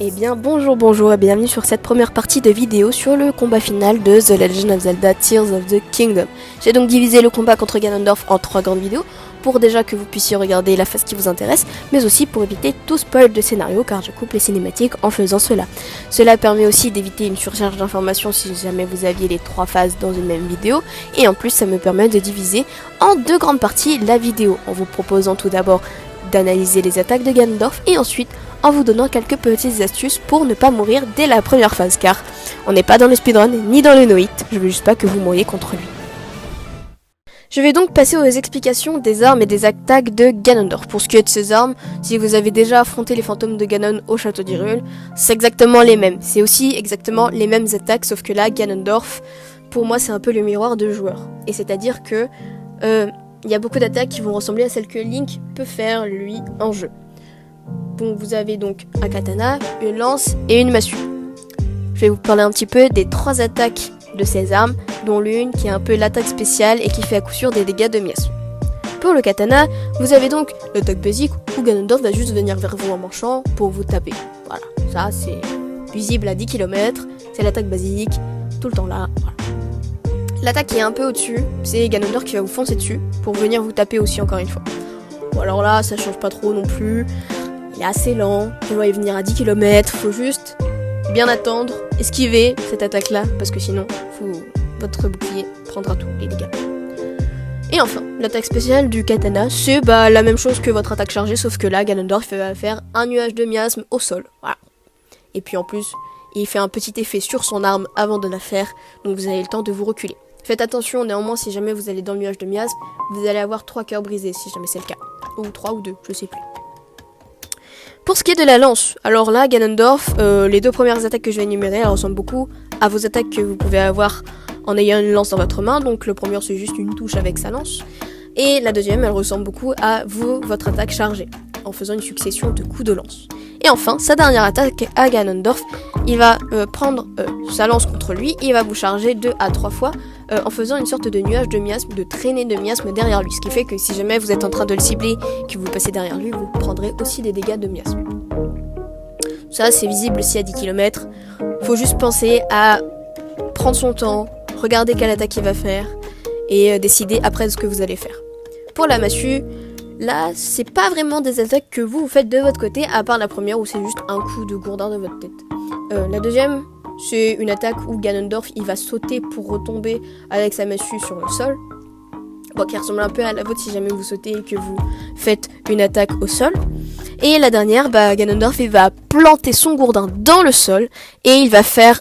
Eh bien bonjour et bienvenue sur cette première partie de vidéo sur le combat final de The Legend of Zelda Tears of the Kingdom. J'ai donc divisé le combat contre Ganondorf en 3 grandes vidéos, pour déjà que vous puissiez regarder la phase qui vous intéresse, mais aussi pour éviter tout spoil de scénario car je coupe les cinématiques en faisant cela. Cela permet aussi d'éviter une surcharge d'informations si jamais vous aviez les 3 phases dans une même vidéo, et en plus ça me permet de diviser en 2 grandes parties la vidéo, en vous proposant tout d'abord d'analyser les attaques de Ganondorf et ensuite en vous donnant quelques petites astuces pour ne pas mourir dès la première phase, car on n'est pas dans le speedrun ni dans le no-hit, je veux juste pas que vous mouriez contre lui. Je vais donc passer aux explications des armes et des attaques de Ganondorf. Pour ce qui est de ces armes, si vous avez déjà affronté les fantômes de Ganon au château d'Hyrule, c'est exactement les mêmes. C'est aussi exactement les mêmes attaques, sauf que là, Ganondorf, pour moi, c'est un peu le miroir de joueur. Et c'est-à-dire que il y a beaucoup d'attaques qui vont ressembler à celles que Link peut faire, lui, en jeu. Donc vous avez donc un katana, une lance et une massue. Je vais vous parler un petit peu des 3 attaques de ces armes, dont l'une qui est un peu l'attaque spéciale et qui fait à coup sûr des dégâts de miasme. Pour le katana, vous avez donc l'attaque basique où Ganondorf va juste venir vers vous en marchant pour vous taper. Voilà, ça c'est visible à 10 km, c'est l'attaque basique, tout le temps là, voilà. L'attaque qui est un peu au-dessus, c'est Ganondorf qui va vous foncer dessus pour venir vous taper aussi encore une fois. Bon alors là, ça change pas trop non plus. Il est assez lent, on va y venir à 10 km, faut juste bien attendre, esquiver cette attaque-là, parce que sinon, votre bouclier prendra tous les dégâts. Et enfin, l'attaque spéciale du katana, c'est la même chose que votre attaque chargée, sauf que là, Ganondorf va faire un nuage de miasme au sol. Voilà. Et puis en plus, il fait un petit effet sur son arme avant de la faire, donc vous avez le temps de vous reculer. Faites attention, néanmoins, si jamais vous allez dans le nuage de miasme, vous allez avoir 3 cœurs brisés, si jamais c'est le cas. Ou 3 ou 2, je sais plus. Pour ce qui est de la lance, alors là, Ganondorf, les 2 premières attaques que je vais énumérer, elles ressemblent beaucoup à vos attaques que vous pouvez avoir en ayant une lance dans votre main. Donc le premier, c'est juste une touche avec sa lance. Et la deuxième, elle ressemble beaucoup à votre attaque chargée, en faisant une succession de coups de lance. Et enfin, sa dernière attaque à Ganondorf, il va prendre sa lance contre lui, et il va vous charger 2 à 3 fois en faisant une sorte de nuage de miasme, de traînée de miasme derrière lui. Ce qui fait que si jamais vous êtes en train de le cibler, que vous passez derrière lui, vous prendrez aussi des dégâts de miasme. Ça, c'est visible aussi à 10 km. Faut juste penser à prendre son temps, regarder quelle attaque il va faire, et décider après de ce que vous allez faire. Pour la massue, là, c'est pas vraiment des attaques que vous faites de votre côté, à part la première où c'est juste un coup de gourdin de votre tête. La deuxième, c'est une attaque où Ganondorf il va sauter pour retomber avec sa massue sur le sol. Bon, qui ressemble un peu à la vôtre si jamais vous sautez et que vous faites une attaque au sol. Et la dernière, Ganondorf il va planter son gourdin dans le sol et il va faire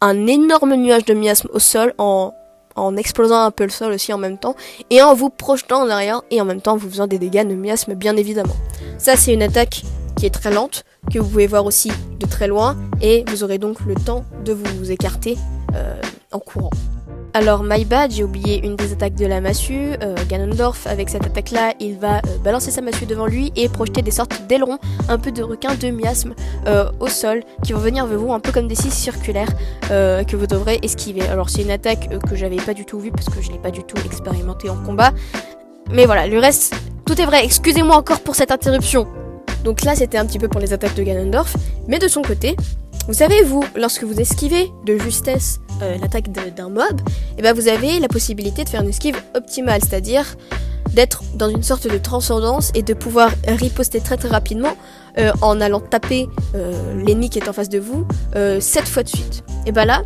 un énorme nuage de miasme au sol en explosant un peu le sol aussi en même temps et en vous projetant en arrière et en même temps en vous faisant des dégâts de miasme bien évidemment. Ça c'est une attaque qui est très lente, que vous pouvez voir aussi de très loin et vous aurez donc le temps de vous écarter en courant. Alors my bad, j'ai oublié une des attaques de la massue. Ganondorf avec cette attaque là il va balancer sa massue devant lui et projeter des sortes d'ailerons, un peu de requins de miasme au sol qui vont venir vers vous un peu comme des scies circulaires que vous devrez esquiver. Alors c'est une attaque que j'avais pas du tout vue parce que je l'ai pas du tout expérimenté en combat, mais voilà, le reste tout est vrai. Excusez-moi encore pour cette interruption. Donc là c'était un petit peu pour les attaques de Ganondorf, mais de son côté, vous savez, vous, lorsque vous esquivez de justesse l'attaque d'un mob, et vous avez la possibilité de faire une esquive optimale, c'est-à-dire d'être dans une sorte de transcendance et de pouvoir riposter très très rapidement en allant taper l'ennemi qui est en face de vous 7 fois de suite. Et là,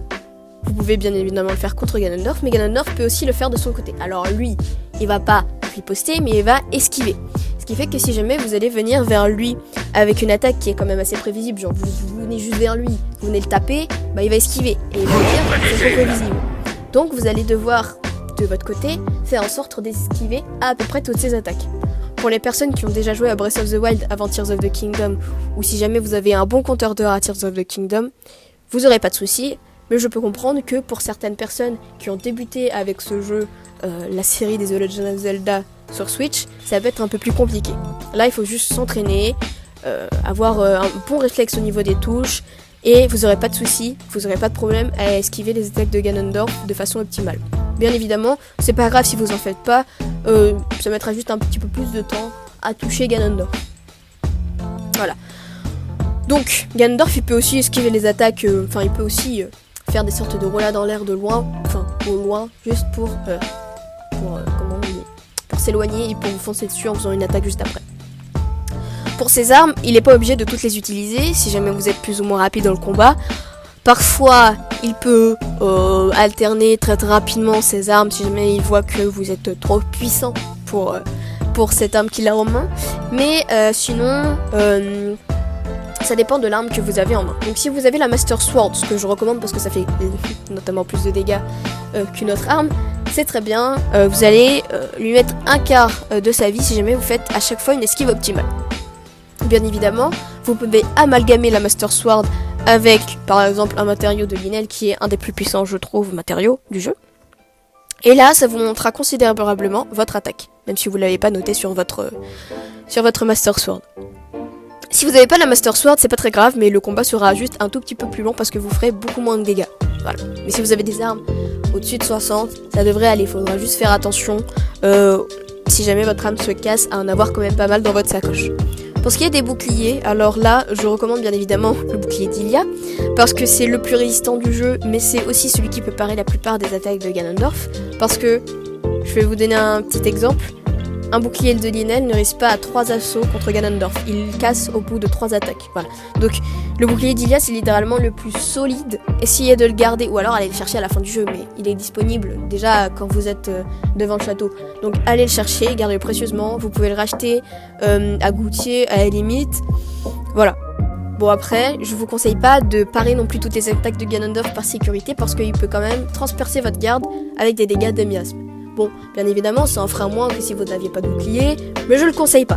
vous pouvez bien évidemment le faire contre Ganondorf, mais Ganondorf peut aussi le faire de son côté. Alors lui, il va pas riposter, mais il va esquiver. Ce qui fait que si jamais vous allez venir vers lui avec une attaque qui est quand même assez prévisible, genre vous venez juste vers lui, vous venez le taper, il va esquiver. Et il va dire c'est trop prévisible. Donc vous allez devoir, de votre côté, faire en sorte d'esquiver à peu près toutes ces attaques. Pour les personnes qui ont déjà joué à Breath of the Wild avant Tears of the Kingdom, ou si jamais vous avez un bon compteur d'heures à Tears of the Kingdom, vous n'aurez pas de soucis. Mais je peux comprendre que pour certaines personnes qui ont débuté avec ce jeu, la série des The Legend of Zelda sur Switch, ça peut être un peu plus compliqué. Là, il faut juste s'entraîner, avoir un bon réflexe au niveau des touches, et vous n'aurez pas de soucis, vous n'aurez pas de problème à esquiver les attaques de Ganondorf de façon optimale. Bien évidemment, c'est pas grave si vous en faites pas, ça mettra juste un petit peu plus de temps à toucher Ganondorf. Voilà. Donc Ganondorf il peut aussi esquiver les attaques, il peut aussi faire des sortes de roulades dans l'air de loin, au loin, juste pour s'éloigner et pour vous foncer dessus en faisant une attaque juste après. Pour ses armes, il n'est pas obligé de toutes les utiliser si jamais vous êtes plus ou moins rapide dans le combat. Parfois, il peut alterner très rapidement ses armes si jamais il voit que vous êtes trop puissant pour cette arme qu'il a en main. Mais sinon, ça dépend de l'arme que vous avez en main. Donc si vous avez la Master Sword, ce que je recommande parce que ça fait notamment plus de dégâts qu'une autre arme, c'est très bien. Vous allez lui mettre un quart de sa vie si jamais vous faites à chaque fois une esquive optimale. Bien évidemment, vous pouvez amalgamer la Master Sword avec par exemple un matériau de Lynel qui est un des plus puissants, je trouve, matériaux du jeu. Et là, ça vous montrera considérablement votre attaque, même si vous ne l'avez pas noté sur votre Master Sword. Si vous n'avez pas la Master Sword, c'est pas très grave, mais le combat sera juste un tout petit peu plus long parce que vous ferez beaucoup moins de dégâts. Voilà. Mais si vous avez des armes au-dessus de 60, ça devrait aller. Il faudra juste faire attention si jamais votre arme se casse à en avoir quand même pas mal dans votre sacoche. Pour ce qui est des boucliers, alors là, je recommande bien évidemment le bouclier d'Ilia, parce que c'est le plus résistant du jeu, mais c'est aussi celui qui peut parer la plupart des attaques de Ganondorf, parce que, je vais vous donner un petit exemple, un bouclier de Lynel ne risque pas à 3 assauts contre Ganondorf, il casse au bout de 3 attaques, voilà. Donc, le bouclier d'Ilia, c'est littéralement le plus solide, essayez de le garder, ou alors allez le chercher à la fin du jeu, mais il est disponible déjà quand vous êtes devant le château. Donc, allez le chercher, gardez-le précieusement, vous pouvez le racheter à goûtier, à la limite, voilà. Bon après, je vous conseille pas de parer non plus toutes les attaques de Ganondorf par sécurité, parce qu'il peut quand même transpercer votre garde avec des dégâts de miasme. Bon, bien évidemment, ça en fera moins que si vous n'aviez pas de bouclier, mais je le conseille pas.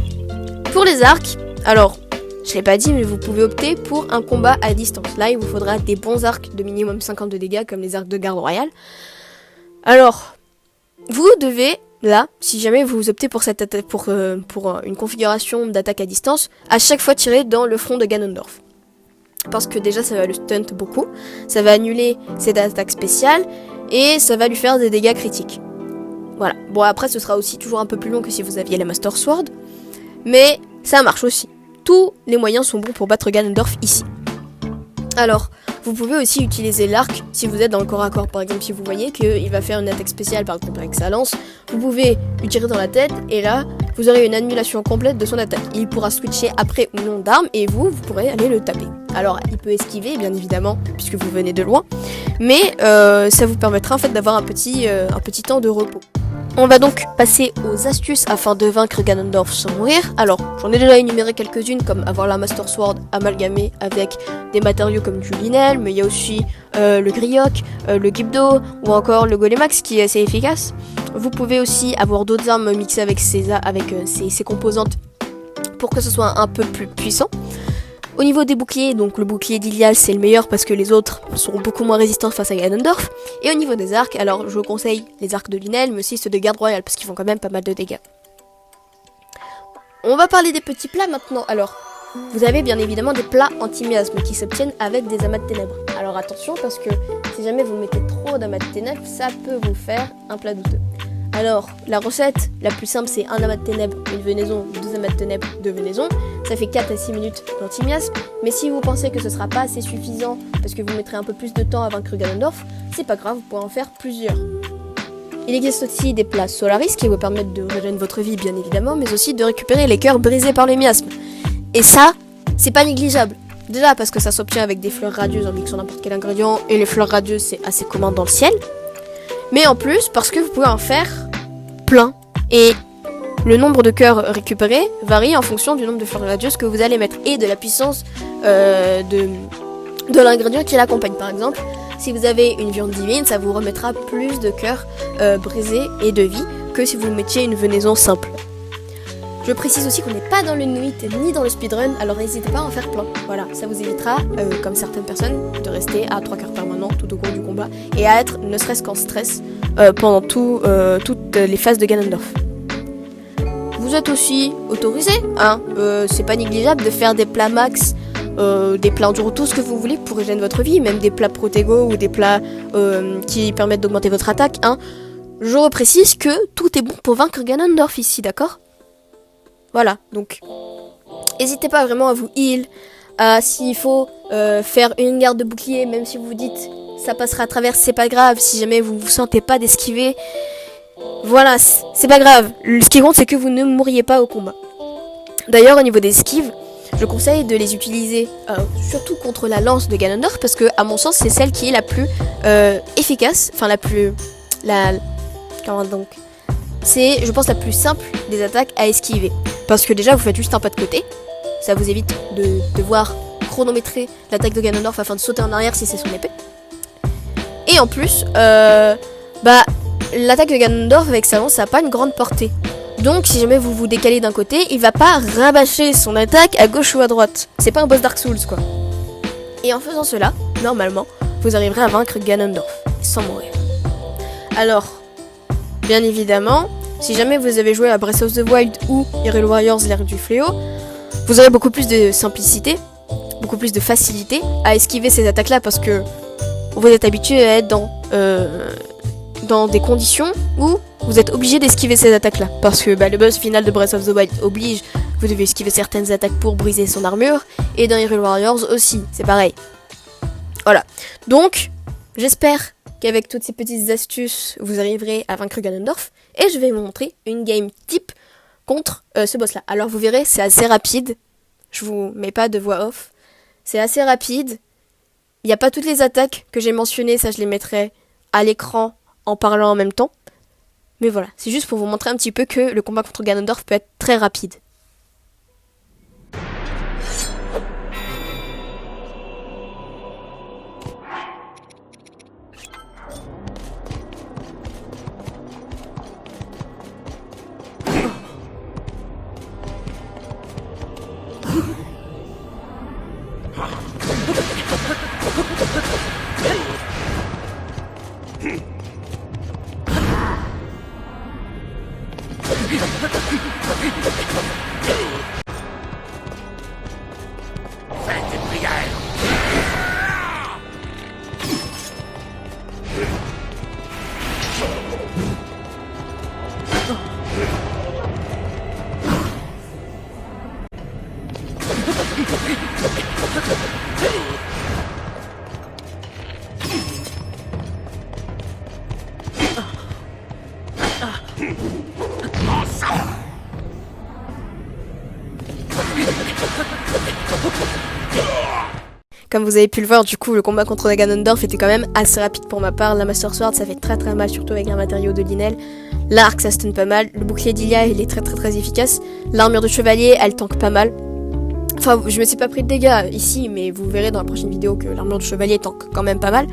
Pour les arcs, alors, je l'ai pas dit, mais vous pouvez opter pour un combat à distance. Là, il vous faudra des bons arcs de minimum 50 de dégâts, comme les arcs de garde royale. Alors, vous devez, là, si jamais vous optez pour une configuration d'attaque à distance, à chaque fois tirer dans le front de Ganondorf. Parce que déjà, ça va le stunt beaucoup, ça va annuler ses attaques spéciales, et ça va lui faire des dégâts critiques. Voilà. Bon, après, ce sera aussi toujours un peu plus long que si vous aviez la Master Sword. Mais ça marche aussi. Tous les moyens sont bons pour battre Ganondorf ici. Alors, vous pouvez aussi utiliser l'arc si vous êtes dans le corps à corps. Par exemple, si vous voyez qu'il va faire une attaque spéciale, par exemple avec sa lance, vous pouvez lui tirer dans la tête et là, vous aurez une annulation complète de son attaque. Il pourra switcher après ou non d'arme et vous pourrez aller le taper. Alors, il peut esquiver, bien évidemment, puisque vous venez de loin, mais ça vous permettra en fait d'avoir un petit temps de repos. On va donc passer aux astuces afin de vaincre Ganondorf sans mourir. Alors, j'en ai déjà énuméré quelques-unes, comme avoir la Master Sword amalgamée avec des matériaux comme du Lynel, mais il y a aussi le Griok, le Gibdo, ou encore le Golemax qui est assez efficace. Vous pouvez aussi avoir d'autres armes mixées avec ces composantes pour que ce soit un peu plus puissant. Au niveau des boucliers, donc le bouclier d'Ilial c'est le meilleur parce que les autres seront beaucoup moins résistants face à Ganondorf. Et au niveau des arcs, alors je vous conseille les arcs de Lynel, mais aussi ceux de garde royale parce qu'ils font quand même pas mal de dégâts. On va parler des petits plats maintenant. Alors, vous avez bien évidemment des plats anti-miasme qui s'obtiennent avec des amas de ténèbres. Alors attention parce que si jamais vous mettez trop d'amas de ténèbres, ça peut vous faire un plat douteux. Alors, la recette la plus simple, c'est un amas de ténèbres, une venaison, 2 amas de ténèbres, 2 venaisons. Ça fait 4 à 6 minutes d'anti-miasme. Mais si vous pensez que ce sera pas assez suffisant, parce que vous mettrez un peu plus de temps à vaincre Ganondorf, c'est pas grave, vous pourrez en faire plusieurs. Il existe aussi des plats Solaris qui vous permettent de régénérer votre vie, bien évidemment, mais aussi de récupérer les cœurs brisés par les miasmes. Et ça, c'est pas négligeable. Déjà parce que ça s'obtient avec des fleurs radieuses en mixant n'importe quel ingrédient, et les fleurs radieuses, c'est assez commun dans le ciel. Mais en plus, parce que vous pouvez en faire plein. Et le nombre de cœurs récupérés varie en fonction du nombre de fleurs radieuses que vous allez mettre et de la puissance de l'ingrédient qui l'accompagne. Par exemple, si vous avez une viande divine, ça vous remettra plus de cœurs brisés et de vie que si vous mettiez une venaison simple. Je précise aussi qu'on n'est pas dans le nuit ni dans le speedrun, alors n'hésitez pas à en faire plein. Voilà, ça vous évitera, comme certaines personnes, de rester à 3 quarts permanents tout au cours du combat et à être ne serait-ce qu'en stress pendant toutes les phases de Ganondorf. Vous êtes aussi autorisé, hein, c'est pas négligeable de faire des plats max, des plats enduro, tout ce que vous voulez pour régénérer votre vie, même des plats protego ou des plats qui permettent d'augmenter votre attaque. Hein. Je reprécise que tout est bon pour vaincre Ganondorf ici, d'accord ? Voilà, donc n'hésitez pas vraiment à vous heal, s'il faut faire une garde de bouclier, même si vous vous dites ça passera à travers, c'est pas grave. Si jamais vous vous sentez pas d'esquiver, voilà, c'est pas grave. Ce qui compte, c'est que vous ne mourriez pas au combat. D'ailleurs, au niveau des esquives, je conseille de les utiliser surtout contre la lance de Ganondorf, parce que à mon sens c'est celle qui est la plus efficace, enfin comment donc, c'est je pense la plus simple des attaques à esquiver, parce que déjà vous faites juste un pas de côté, ça vous évite de devoir chronométrer l'attaque de Ganondorf afin de sauter en arrière si c'est son épée, et en plus l'attaque de Ganondorf avec sa lance ça n'a pas une grande portée. Donc si jamais vous vous décalez d'un côté, il va pas rabâcher son attaque à gauche ou à droite. C'est pas un boss Dark Souls quoi. Et en faisant cela, normalement, vous arriverez à vaincre Ganondorf sans mourir. Alors, bien évidemment, si jamais vous avez joué à Breath of the Wild ou Hyrule Warriors l'ère du fléau, vous aurez beaucoup plus de simplicité, beaucoup plus de facilité à esquiver ces attaques là, parce que vous êtes habitué à être dans des conditions où vous êtes obligé d'esquiver ces attaques-là. Parce que le boss final de Breath of the Wild oblige, vous devez esquiver certaines attaques pour briser son armure. Et dans Hyrule Warriors aussi, c'est pareil. Voilà. Donc, j'espère qu'avec toutes ces petites astuces, vous arriverez à vaincre Ganondorf. Et je vais vous montrer une game type contre ce boss-là. Alors vous verrez, c'est assez rapide. Je vous mets pas de voix off. C'est assez rapide. Il n'y a pas toutes les attaques que j'ai mentionnées, ça je les mettrai à l'écran en parlant en même temps. Mais voilà, c'est juste pour vous montrer un petit peu que le combat contre Ganondorf peut être très rapide. Faites une prière. Comme vous avez pu le voir, du coup, le combat contre Ganondorf était quand même assez rapide pour ma part. La Master Sword, ça fait très très mal, surtout avec un matériau de Linel. L'arc, ça stun pas mal. Le bouclier d'Ilia, il est très très très efficace. L'armure de chevalier, elle tank pas mal. Enfin, je me suis pas pris de dégâts ici, mais vous verrez dans la prochaine vidéo que l'armure de chevalier tank quand même pas mal.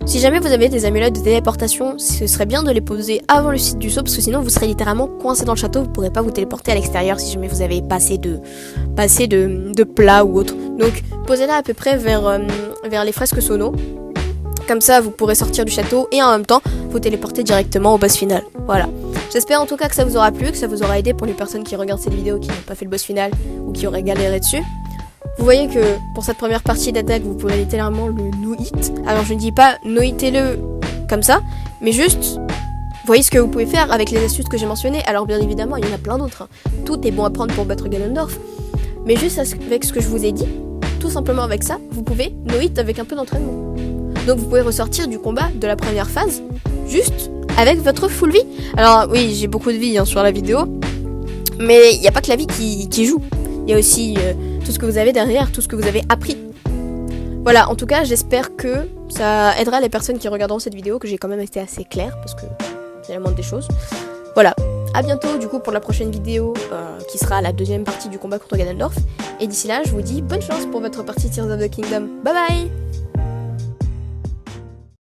Si jamais vous avez des amulettes de téléportation, ce serait bien de les poser avant le site du saut, parce que sinon vous serez littéralement coincé dans le château, vous pourrez pas vous téléporter à l'extérieur si jamais vous avez pas assez de plats ou autre. Donc posez-la à peu près vers les fresques Sono. Comme ça vous pourrez sortir du château et en même temps vous téléporter directement au boss final. Voilà. J'espère en tout cas que ça vous aura plu, que ça vous aura aidé pour les personnes qui regardent cette vidéo qui n'ont pas fait le boss final ou qui auraient galéré dessus. Vous voyez que pour cette première partie d'attaque, vous pouvez littéralement le no-hit. Alors je ne dis pas no-hitez-le comme ça, mais juste, voyez ce que vous pouvez faire avec les astuces que j'ai mentionnées. Alors bien évidemment, il y en a plein d'autres. Tout est bon à prendre pour battre Ganondorf. Mais juste avec ce que je vous ai dit, tout simplement avec ça, vous pouvez no-hit avec un peu d'entraînement. Donc vous pouvez ressortir du combat de la première phase, juste avec votre full vie. Alors oui, j'ai beaucoup de vie sur la vidéo, mais il n'y a pas que la vie qui joue. Il y a aussi tout ce que vous avez derrière, tout ce que vous avez appris. Voilà, en tout cas, j'espère que ça aidera les personnes qui regarderont cette vidéo, que j'ai quand même été assez clair, parce que c'est la moindre des choses. Voilà, à bientôt du coup pour la prochaine vidéo, qui sera la deuxième partie du combat contre Ganondorf. Et d'ici là, je vous dis bonne chance pour votre partie Tears of the Kingdom. Bye bye!